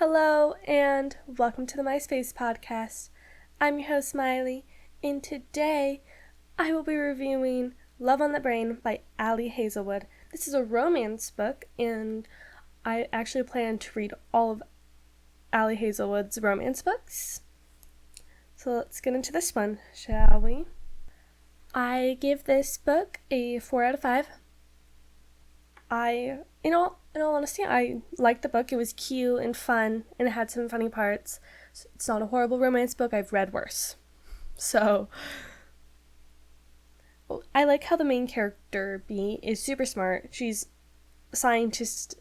Hello and welcome to the MySpace podcast. I'm your host Miley, and today I will be reviewing Love on the Brain by Hazelwood. This is a romance book, and I actually plan to read all of Hazelwood's romance books. So let's get into this one, shall we? I give this book a 4 out of 5. In all honesty, I liked the book. It was cute and fun, and it had some funny parts. It's not a horrible romance book. I've read worse. So, I like how the main character, B, is super smart. She's a scientist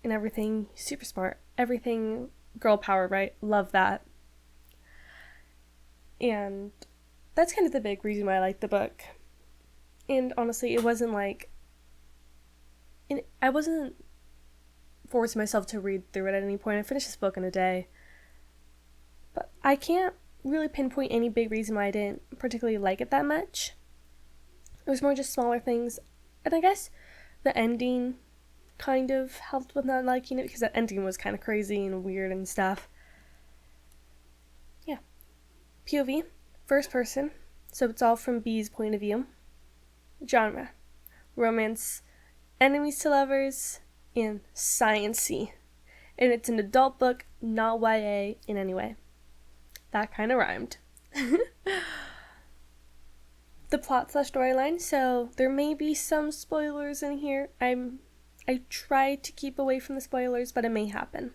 and everything. Super smart. Everything girl power, right? Love that. And that's kind of the big reason why I like the book. And honestly, it wasn't like... I wasn't forcing myself to read through it at any point. I finished this book in a day. But I can't really pinpoint any big reason why I didn't particularly like it that much. It was more just smaller things. And I guess the ending kind of helped with not liking it, because the ending was kind of crazy and weird and stuff. Yeah. POV, first person, so it's all from B's point of view. Genre, romance, enemies to lovers, and science-y. And it's an adult book, not YA in any way. That kind of rhymed. The plot/storyline, so there may be some spoilers in here. I try to keep away from the spoilers, but it may happen.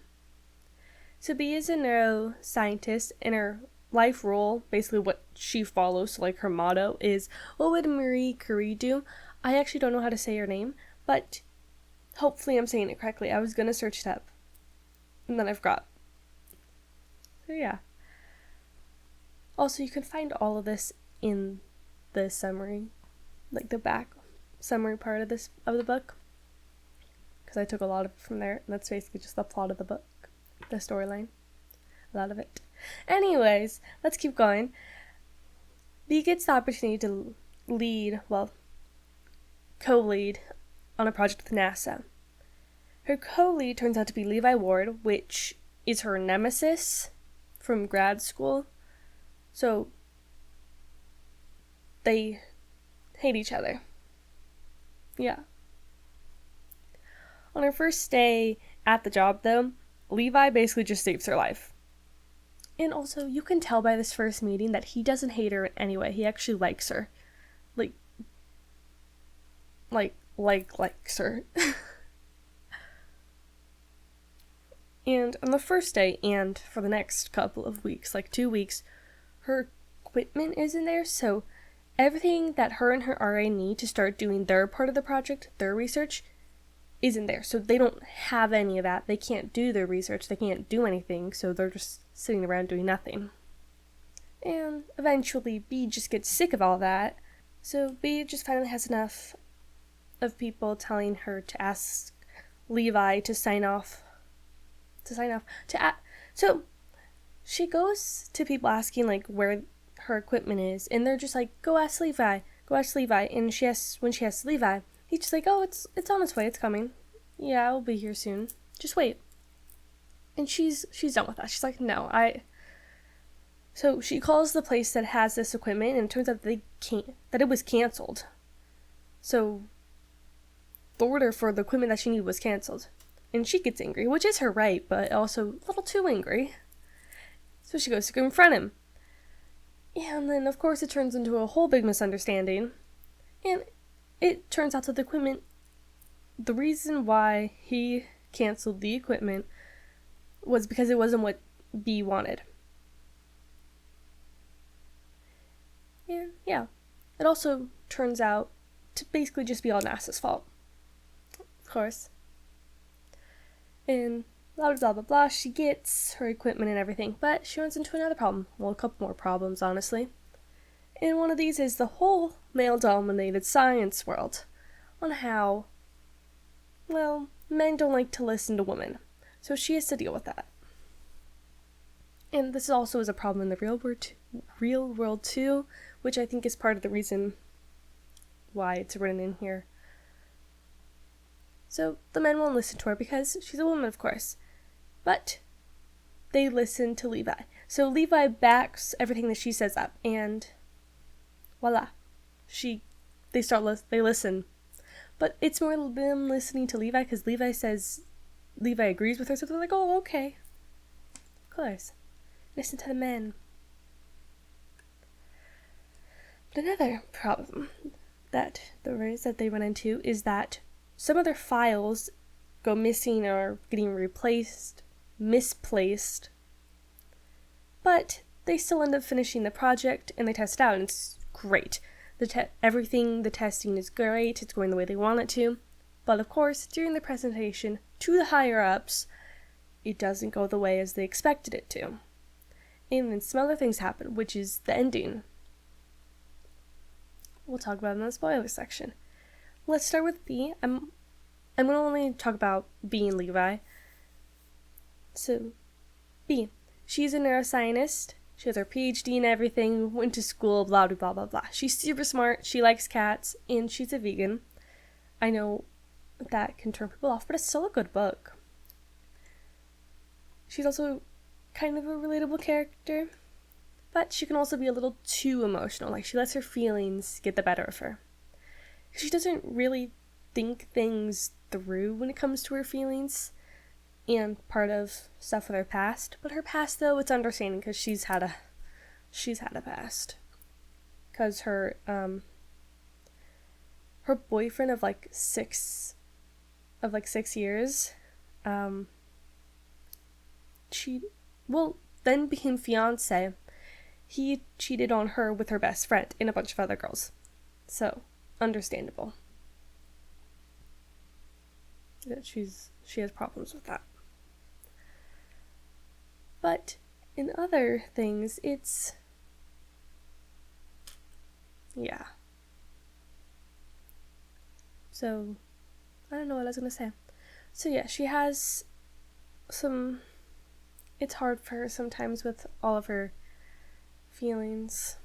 So B is a neuroscientist, and her life role, basically what she follows, so like her motto is, what would Marie Curie do? I actually don't know how to say her name, but hopefully I'm saying it correctly. I was going to search it up, and then I forgot. So yeah. Also, you can find all of this in the summary, like the back summary part of the book, because I took a lot of it from there, and that's basically just the plot of the book, the storyline, a lot of it. Anyways, let's keep going. B gets the opportunity to co-lead on a project with NASA. Her co-lead turns out to be Levi Ward, which is her nemesis from grad school. So they hate each other. Yeah. On her first day at the job, though, Levi basically just saves her life. And also, you can tell by this first meeting that he doesn't hate her in any way. He actually likes her. Likes her. And on the first day, and for the next couple of weeks, like 2 weeks, her equipment isn't there, so everything that her and her RA need to start doing their part of the project, their research, isn't there. So they don't have any of that. They can't do their research. They can't do anything, so they're just sitting around doing nothing. And eventually, B just gets sick of all that, so B just finally has enough of people telling her to ask Levi to sign off. So she goes to people asking like where her equipment is, and they're just like, go ask Levi. And when she asks Levi, he's just like, oh, it's on its way, it's coming. Yeah, I'll be here soon. Just wait. And she's done with that. She's like, no, So she calls the place that has this equipment, and it turns out that it was canceled. So the order for the equipment that she needed was canceled. And she gets angry, which is her right, but also a little too angry. So she goes to confront him. And then, of course, it turns into a whole big misunderstanding. And it turns out that the reason why he canceled the equipment was because it wasn't what B wanted. And yeah, it also turns out to basically just be all NASA's fault. Of course. And blah, blah, blah, blah, she gets her equipment and everything, but she runs into another problem. Well, a couple more problems, honestly. And one of these is the whole male-dominated science world, on how, well, men don't like to listen to women. So she has to deal with that. And this also is a problem in the real world too, which I think is part of the reason why it's written in here. So the men won't listen to her because she's a woman, of course. But they listen to Levi. So Levi backs everything that she says up, and voila, they listen. But it's more them listening to Levi because Levi agrees with her, so they're like, oh, okay, of course, listen to the men. But another problem that they run into is that some of their files go missing or getting misplaced, but they still end up finishing the project and they test it out, and it's great. The testing is great, it's going the way they want it to, but of course, during the presentation to the higher-ups, it doesn't go the way as they expected it to. And then some other things happen, which is the ending. We'll talk about it in the spoiler section. Let's start with B. I'm going to only talk about B and Levi. So, B. She's a neuroscientist. She has her PhD and everything, went to school, blah, blah, blah, blah, blah. She's super smart, she likes cats, and she's a vegan. I know that can turn people off, but it's still a good book. She's also kind of a relatable character, but she can also be a little too emotional. Like, she lets her feelings get the better of her. She doesn't really think things through when it comes to her feelings and part of stuff with her past. But her past, though, it's understanding because she's had a past. Because her boyfriend of like 6 years, then became fiance. He cheated on her with her best friend and a bunch of other girls. So, understandable. That she has problems with that. But in other things, it's... yeah. So, I don't know what I was going to say. So yeah, she has some... it's hard for her sometimes with all of her feelings.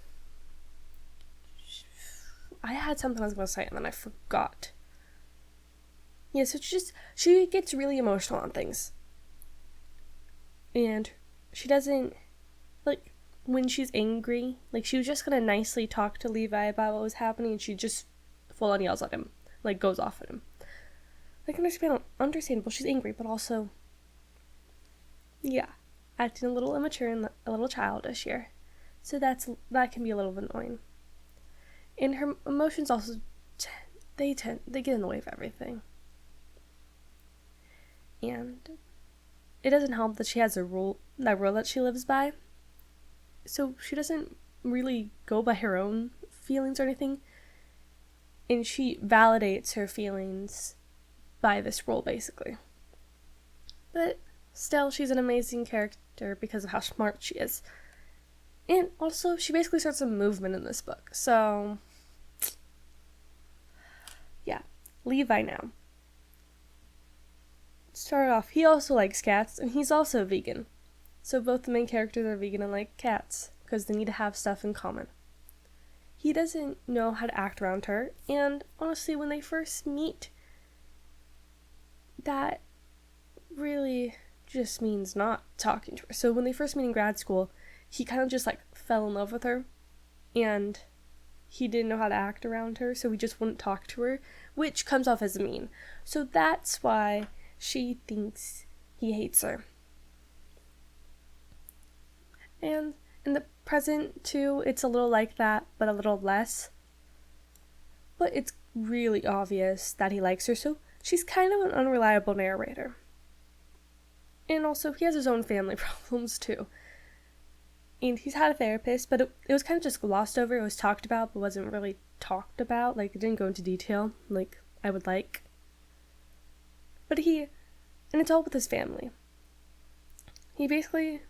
I had something I was going to say and then I forgot. Yeah, so she gets really emotional on things. And she doesn't, like, when she's angry, like, she was just gonna nicely talk to Levi about what was happening, and she just full on yells at him, like, goes off at him. Like, understandable, she's angry, but also, yeah, acting a little immature and a little childish here. So that can be a little bit annoying. And her emotions also, they get in the way of everything. And it doesn't help that she has that rule that she lives by. So she doesn't really go by her own feelings or anything. And she validates her feelings by this rule, basically. But still, she's an amazing character because of how smart she is. And also, she basically starts a movement in this book. So, yeah. Levi now. Start off, he also likes cats, and he's also vegan. So both the main characters are vegan and like cats, because they need to have stuff in common. He doesn't know how to act around her, and honestly, when they first meet, that really just means not talking to her. So when they first meet in grad school, he kind of just like fell in love with her, and he didn't know how to act around her, so he just wouldn't talk to her, which comes off as mean. So that's why she thinks he hates her. And in the present, too, it's a little like that, but a little less. But it's really obvious that he likes her, so she's kind of an unreliable narrator. And also, he has his own family problems, too. And he's had a therapist, but it was kind of just glossed over. It was talked about, but wasn't really talked about. Like, it didn't go into detail, like I would like. But and it's all with his family. He basically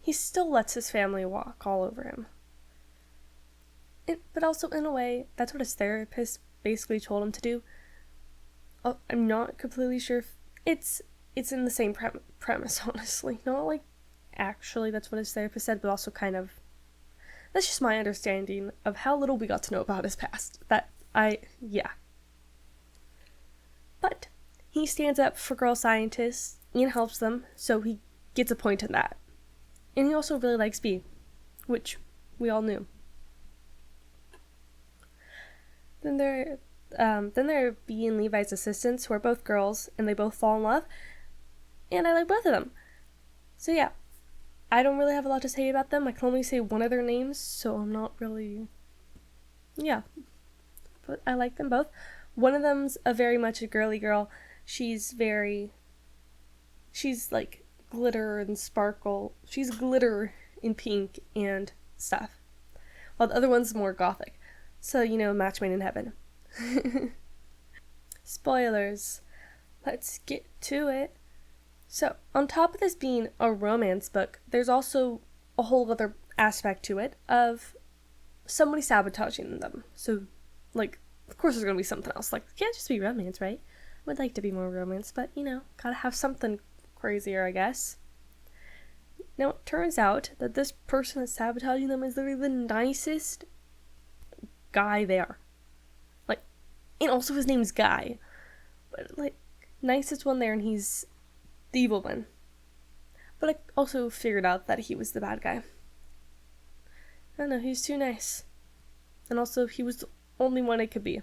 he still lets his family walk all over him. But also, in a way, that's what his therapist basically told him to do. I'm not completely sure if it's in the same premise, honestly. Not like actually that's what his therapist said, but also kind of, that's just my understanding of how little we got to know about his past. Yeah. But he stands up for girl scientists and helps them, so he gets a point in that. And he also really likes B, which we all knew. Then there are B and Levi's assistants, who are both girls, and they both fall in love, and I like both of them. So yeah, I don't really have a lot to say about them. I can only say one of their names, so I'm not really... Yeah, but I like them both. One of them's very much a girly girl. She's like glitter and sparkle. She's glitter in pink and stuff. While the other one's more gothic. So, match made in heaven. Spoilers. Let's get to it. So, on top of this being a romance book, there's also a whole other aspect to it of somebody sabotaging them. So, of course there's going to be something else. It can't just be romance, right? I would like to be more romance, but, gotta have something crazier, I guess. Now, it turns out that this person that's sabotaging them is literally the nicest guy there. And also his name's Guy. But, nicest one there, and he's the evil one. But I also figured out that he was the bad guy. I don't know, he's too nice. And also, he was the only one it could be.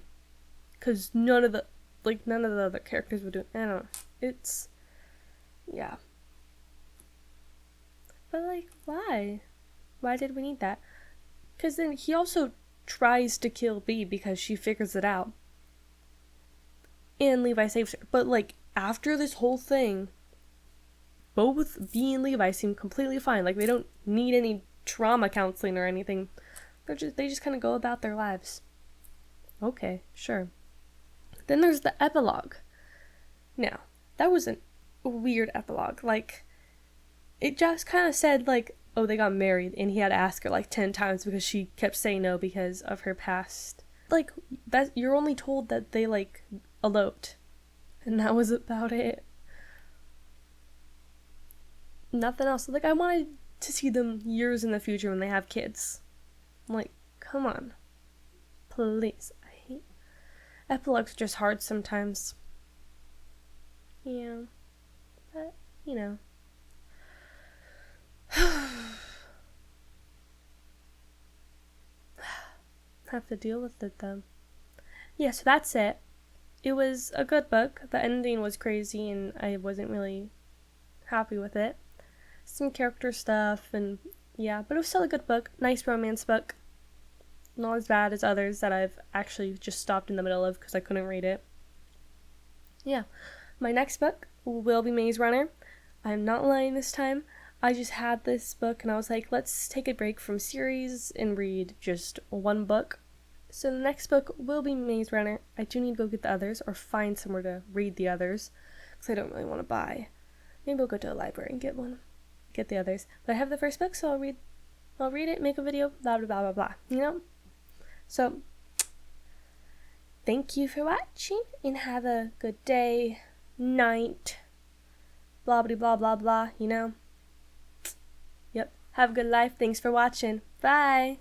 Because none of the other characters were doing... I don't know. It's... Yeah. But, why? Why did we need that? Because then he also tries to kill B because she figures it out. And Levi saves her. But, after this whole thing, both B and Levi seem completely fine. They don't need any trauma counseling or anything. They just kind of go about their lives. Okay, sure. Then there's the epilogue. Now, that was a weird epilogue. It just kind of said, oh, they got married, and he had to ask her, 10 times because she kept saying no because of her past. That you're only told that they, eloped. And that was about it. Nothing else. I wanted to see them years in the future when they have kids. Come on. Please. I hate... Epilogues are just hard sometimes. Yeah. But, have to deal with it, though. Yeah, so that's it. It was a good book. The ending was crazy, and I wasn't really happy with it. Some character stuff, and yeah, but it was still a good book. Nice romance book. Not as bad as others that I've actually just stopped in the middle of because I couldn't read it. Yeah. My next book will be Maze Runner. I'm not lying this time. I just had this book, and I was like, let's take a break from series and read just one book. So the next book will be Maze Runner. I do need to go get the others, or find somewhere to read the others, because I don't really want to buy. Maybe I'll go to a library and get the others. But I have the first book, so I'll read it, make a video, blah, blah, blah, blah, blah, So, thank you for watching, and have a good day, night, blah, blah, blah, blah, blah, Yep. Have a good life. Thanks for watching. Bye.